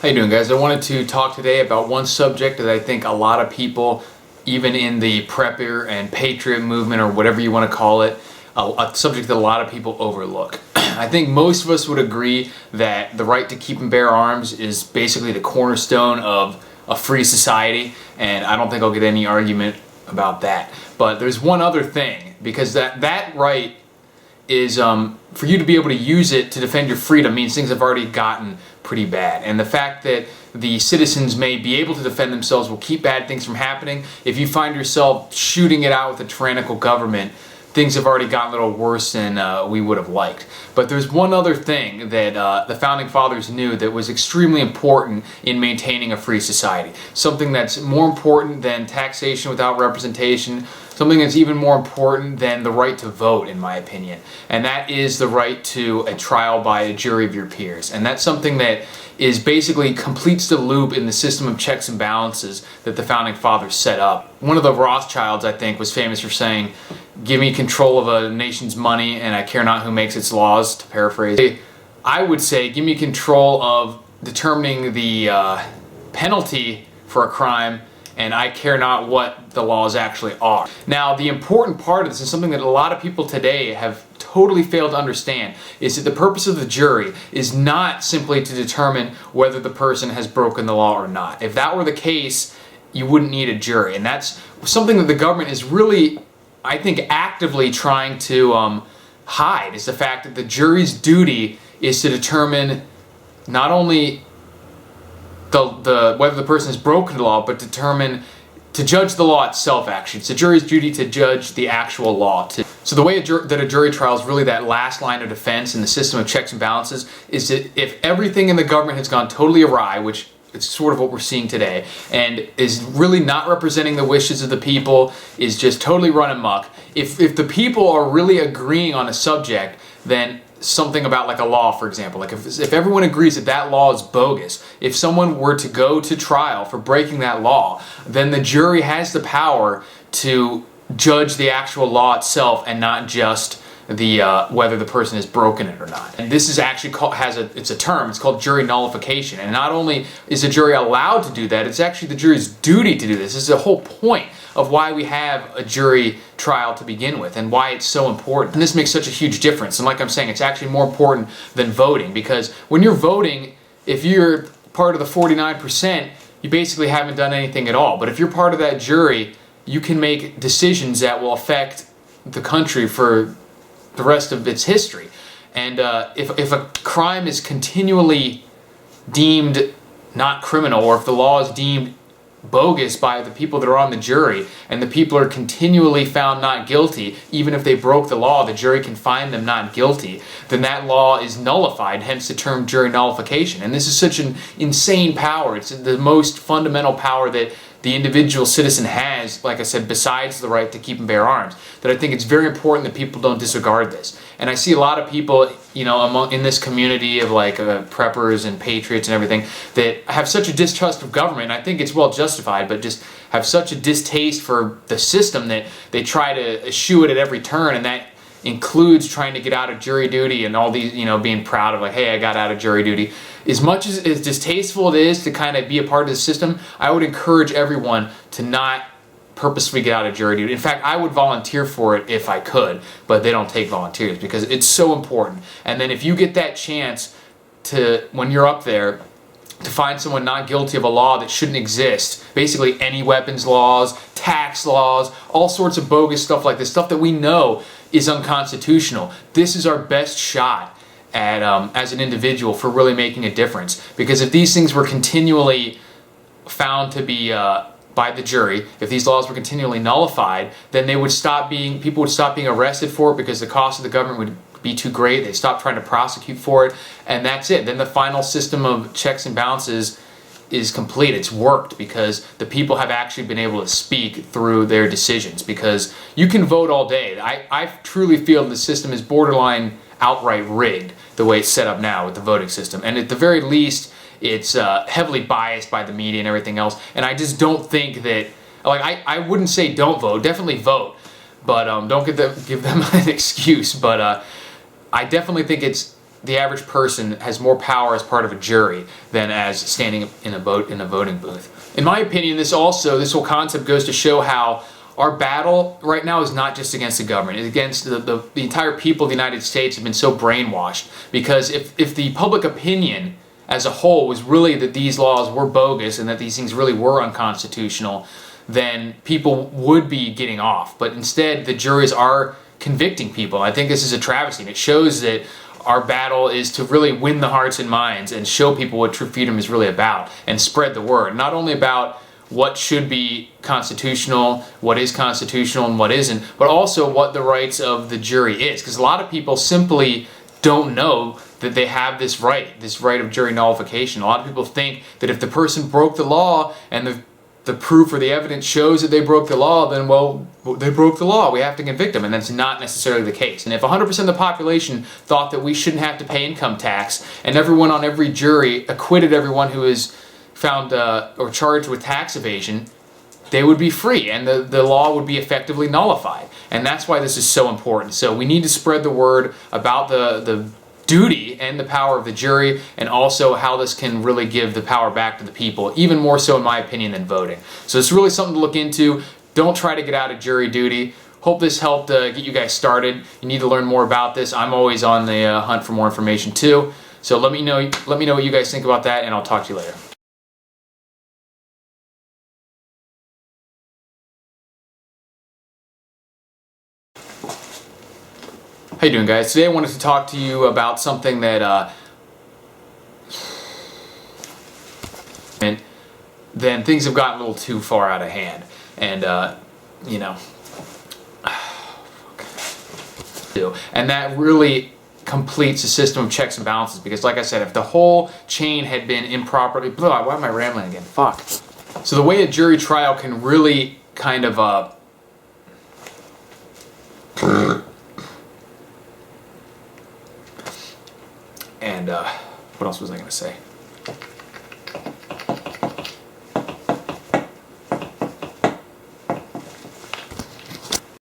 How you doing, guys? I wanted to talk today about one subject that I think a lot of people, even in the prepper and patriot movement or whatever you want to call it, a subject that a lot of people overlook. I think most of us would agree that the right to keep and bear arms is basically the cornerstone of a free society, and I don't think I'll get any argument about that. But there's one other thing, because that right is for you to be able to use it to defend your freedom means things have already gotten pretty bad. And the fact that the citizens may be able to defend themselves will keep bad things from happening. If you find yourself shooting it out with a tyrannical government, things have already gotten a little worse than we would have liked. But there's one other thing that the Founding Fathers knew that was extremely important in maintaining a free society. Something that's more important than taxation without representation, something that's even more important than the right to vote, in my opinion. And that is the right to a trial by a jury of your peers. And that's something that is basically completes the loop in the system of checks and balances that the Founding Fathers set up. One of the Rothschilds, I think, was famous for saying, "Give me control of a nation's money and I care not who makes its laws," to paraphrase. I would say, give me control of determining the penalty for a crime, and I care not what the laws actually are. Now, the important part of this is something that a lot of people today have totally failed to understand, is that the purpose of the jury is not simply to determine whether the person has broken the law or not. If that were the case, you wouldn't need a jury. And that's something that the government is really, I think, actively trying to hide, is the fact that the jury's duty is to determine not only whether the person has broken the law, but to judge the law itself. Actually, it's the jury's duty to judge the actual law. So the way that a jury trial is really that last line of defense in the system of checks and balances is that if everything in the government has gone totally awry, which it's sort of what we're seeing today, and is really not representing the wishes of the people, is just totally run amok. If the people are really agreeing on a subject, then something about like a law, for example, like if everyone agrees that that law is bogus, if someone were to go to trial for breaking that law, then the jury has the power to judge the actual law itself and not just the whether the person has broken it or not. And this is actually called, it's a term, it's called jury nullification. And not only is the jury allowed to do that, it's actually the jury's duty to do this. This is the whole point of why we have a jury trial to begin with and why it's so important. And this makes such a huge difference. And like I'm saying, it's actually more important than voting, because when you're voting, if you're part of the 49%, you basically haven't done anything at all. But if you're part of that jury, you can make decisions that will affect the country for the rest of its history. And if a crime is continually deemed not criminal, or if the law is deemed bogus by the people that are on the jury, and the people are continually found not guilty, even if they broke the law, the jury can find them not guilty, then that law is nullified, hence the term jury nullification. And this is such an insane power. It's the most fundamental power that the individual citizen has, like I said, besides the right to keep and bear arms, that I think it's very important that people don't disregard this. And I see a lot of people, you know, in this community of like preppers and patriots and everything, that have such a distrust of government. And I think it's well justified, but just have such a distaste for the system that they try to eschew it at every turn, and that includes trying to get out of jury duty and all these, you know, being proud of like, hey, I got out of jury duty. As much as distasteful it is to kind of be a part of the system, I would encourage everyone to not purposefully get out of jury duty. In fact, I would volunteer for it if I could, but they don't take volunteers because it's so important. And then if you get that chance to, when you're up there, to find someone not guilty of a law that shouldn't exist, basically any weapons laws, tax laws, all sorts of bogus stuff like this, stuff that we know is unconstitutional, this is our best shot at, as an individual, for really making a difference. Because if these things were continually found to be by the jury, if these laws were continually nullified, then they would stop being, people would stop being arrested for it because the cost of the government would be too great. They'd stop trying to prosecute for it, and that's it. Then the final system of checks and balances is complete. It's worked because the people have actually been able to speak through their decisions. Because you can vote all day. I truly feel the system is borderline outright rigged the way it's set up now with the voting system. And at the very least, it's heavily biased by the media and everything else. And I just don't think that, like, I wouldn't say don't vote, definitely vote, but don't give them an excuse. But I definitely think it's the average person has more power as part of a jury than as standing in a voting booth. In my opinion, this whole concept goes to show how our battle right now is not just against the government. It's against the entire people of the United States have been so brainwashed. Because if the public opinion as a whole was really that these laws were bogus and that these things really were unconstitutional, then people would be getting off. But instead, the juries are convicting people. I think this is a travesty, and it shows that our battle is to really win the hearts and minds and show people what true freedom is really about and spread the word. Not only about what should be constitutional, what is constitutional and what isn't, but also what the rights of the jury is. Because a lot of people simply don't know that they have this right of jury nullification. A lot of people think that if the person broke the law and the proof or the evidence shows that they broke the law, then, well, they broke the law, we have to convict them, and that's not necessarily the case. And if 100% of the population thought that we shouldn't have to pay income tax, and everyone on every jury acquitted everyone who is found or charged with tax evasion, they would be free, and the law would be effectively nullified. And that's why this is so important. So we need to spread the word about the duty and the power of the jury, and also how this can really give the power back to the people, even more so in my opinion than voting. So it's really something to look into. Don't try to get out of jury duty. Hope this helped get you guys started. You need to learn more about this. I'm always on the hunt for more information too. So let me know what you guys think about that, and I'll talk to you later. How you doing, guys? Today I wanted to talk to you about something that then things have gotten a little too far out of hand, and you know, and that really completes a system of checks and balances. Because like I said, if the whole chain had been improperly, why am I rambling again? Fuck. So the way a jury trial can really kind of and what else was I going to say?